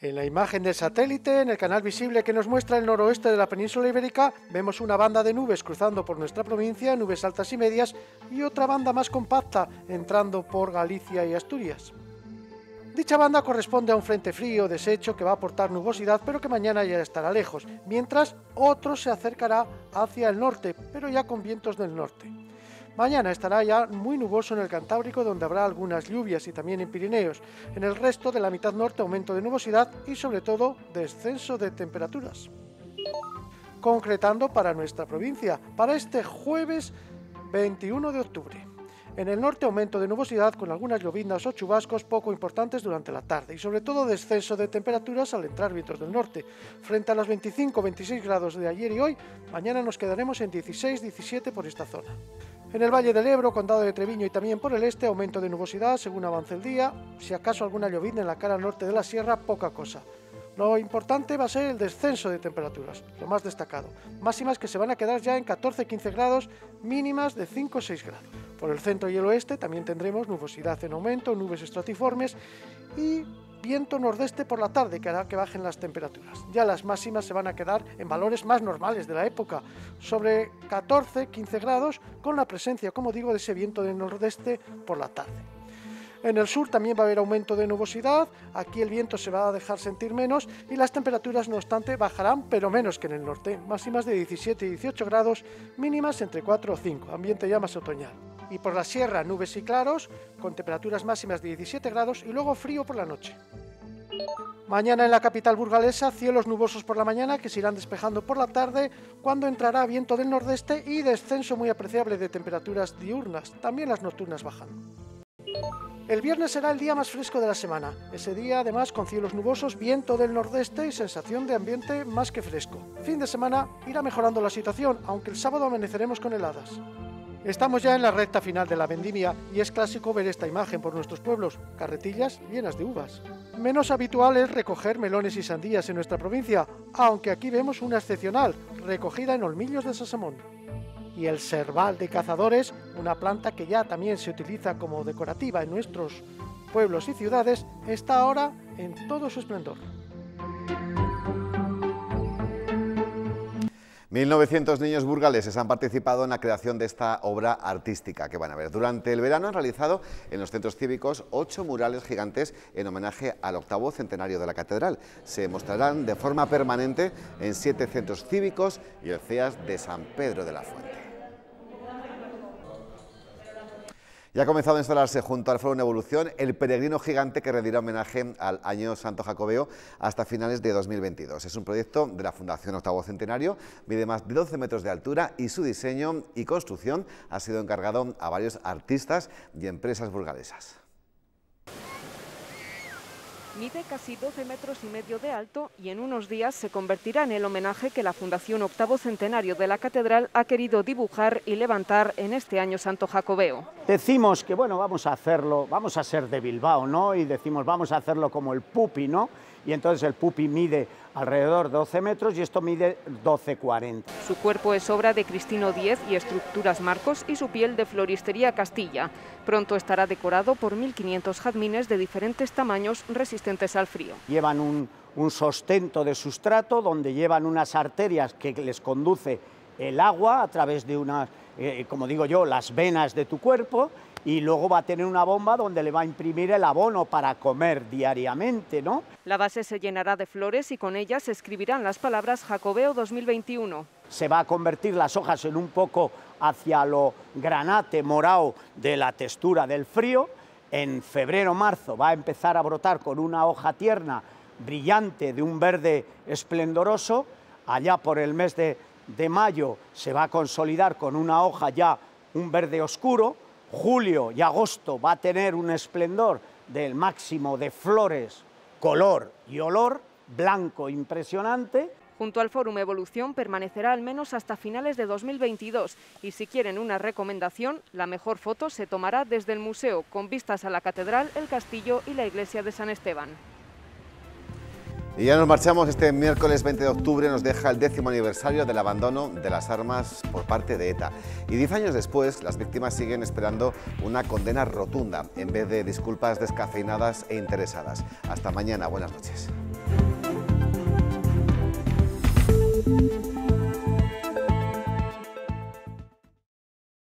En la imagen del satélite, en el canal visible que nos muestra el noroeste de la península ibérica, vemos una banda de nubes cruzando por nuestra provincia, nubes altas y medias, y otra banda más compacta entrando por Galicia y Asturias. Dicha banda corresponde a un frente frío deshecho que va a aportar nubosidad, pero que mañana ya estará lejos, mientras otro se acercará hacia el norte, pero ya con vientos del norte. Mañana estará ya muy nuboso en el Cantábrico, donde habrá algunas lluvias, y también en Pirineos. En el resto de la mitad norte, aumento de nubosidad y sobre todo descenso de temperaturas. Concretando para nuestra provincia, para este jueves 21 de octubre. En el norte, aumento de nubosidad con algunas lloviznas o chubascos poco importantes durante la tarde y sobre todo descenso de temperaturas al entrar vientos del norte. Frente a los 25-26 grados de ayer y hoy, mañana nos quedaremos en 16-17 por esta zona. En el Valle del Ebro, Condado de Treviño y también por el este, aumento de nubosidad según avance el día, si acaso alguna llovizna en la cara norte de la sierra, poca cosa. Lo importante va a ser el descenso de temperaturas, lo más destacado. Máximas que se van a quedar ya en 14-15 grados, mínimas de 5-6 grados. Por el centro y el oeste también tendremos nubosidad en aumento, nubes estratiformes y viento nordeste por la tarde que hará que bajen las temperaturas. Ya las máximas se van a quedar en valores más normales de la época, sobre 14-15 grados, con la presencia, como digo, de ese viento del nordeste por la tarde. En el sur también va a haber aumento de nubosidad, aquí el viento se va a dejar sentir menos y las temperaturas, no obstante, bajarán, pero menos que en el norte, máximas de 17 y 18 grados, mínimas entre 4 o 5, ambiente ya más otoñal. Y por la sierra, nubes y claros, con temperaturas máximas de 17 grados y luego frío por la noche. Mañana en la capital burgalesa, cielos nubosos por la mañana que se irán despejando por la tarde, cuando entrará viento del nordeste y descenso muy apreciable de temperaturas diurnas, también las nocturnas bajan. El viernes será el día más fresco de la semana, ese día además con cielos nubosos, viento del nordeste y sensación de ambiente más que fresco. Fin de semana irá mejorando la situación, aunque el sábado amaneceremos con heladas. Estamos ya en la recta final de la vendimia y es clásico ver esta imagen por nuestros pueblos, carretillas llenas de uvas. Menos habitual es recoger melones y sandías en nuestra provincia, aunque aquí vemos una excepcional, recogida en Olmillos de Sasamón. Y el serval de cazadores, una planta que ya también se utiliza como decorativa en nuestros pueblos y ciudades, está ahora en todo su esplendor. 1.900 niños burgaleses han participado en la creación de esta obra artística que van a ver. Durante el verano han realizado en los centros cívicos 8 murales gigantes en homenaje al 8º centenario de la catedral. Se mostrarán de forma permanente en 7 centros cívicos y el CEAS de San Pedro de la Fuente. Ya ha comenzado a instalarse junto al Foro Una Evolución el peregrino gigante que rendirá homenaje al Año Santo Jacobeo hasta finales de 2022. Es un proyecto de la Fundación 8º Centenario, mide más de 12 metros de altura y su diseño y construcción ha sido encargado a varios artistas y empresas burgalesas. Mide casi 12 metros y medio de alto y en unos días se convertirá en el homenaje que la Fundación 8º Centenario de la Catedral ha querido dibujar y levantar en este Año Santo Jacobeo. Decimos que bueno, vamos a hacerlo, vamos a ser de Bilbao, ¿no? Y decimos vamos a hacerlo como el Pupi, ¿no? Y entonces el Pupi mide alrededor de 12 metros y esto mide 12,40. Su cuerpo es obra de Cristino Díez y Estructuras Marcos y su piel de Floristería Castilla. Pronto estará decorado por 1.500 jazmines de diferentes tamaños resistentes al frío. Llevan un sostento de sustrato donde llevan unas arterias que les conduce el agua a través de unas, como digo yo, las venas de tu cuerpo, y luego va a tener una bomba donde le va a imprimir el abono para comer diariamente, ¿no? La base se llenará de flores y con ellas se escribirán las palabras Jacobeo 2021. Se va a convertir las hojas en un poco hacia lo granate, morado de la textura del frío. En febrero-marzo va a empezar a brotar con una hoja tierna, brillante, de un verde esplendoroso. Allá por el mes de mayo se va a consolidar con una hoja ya un verde oscuro. Julio y agosto va a tener un esplendor del máximo de flores, color y olor, blanco impresionante. Junto al Fórum Evolución permanecerá al menos hasta finales de 2022 y si quieren una recomendación, la mejor foto se tomará desde el museo con vistas a la catedral, el castillo y la iglesia de San Esteban. Y ya nos marchamos. Este miércoles 20 de octubre nos deja el 10º aniversario del abandono de las armas por parte de ETA. Y 10 años después, las víctimas siguen esperando una condena rotunda, en vez de disculpas descafeinadas e interesadas. Hasta mañana, buenas noches.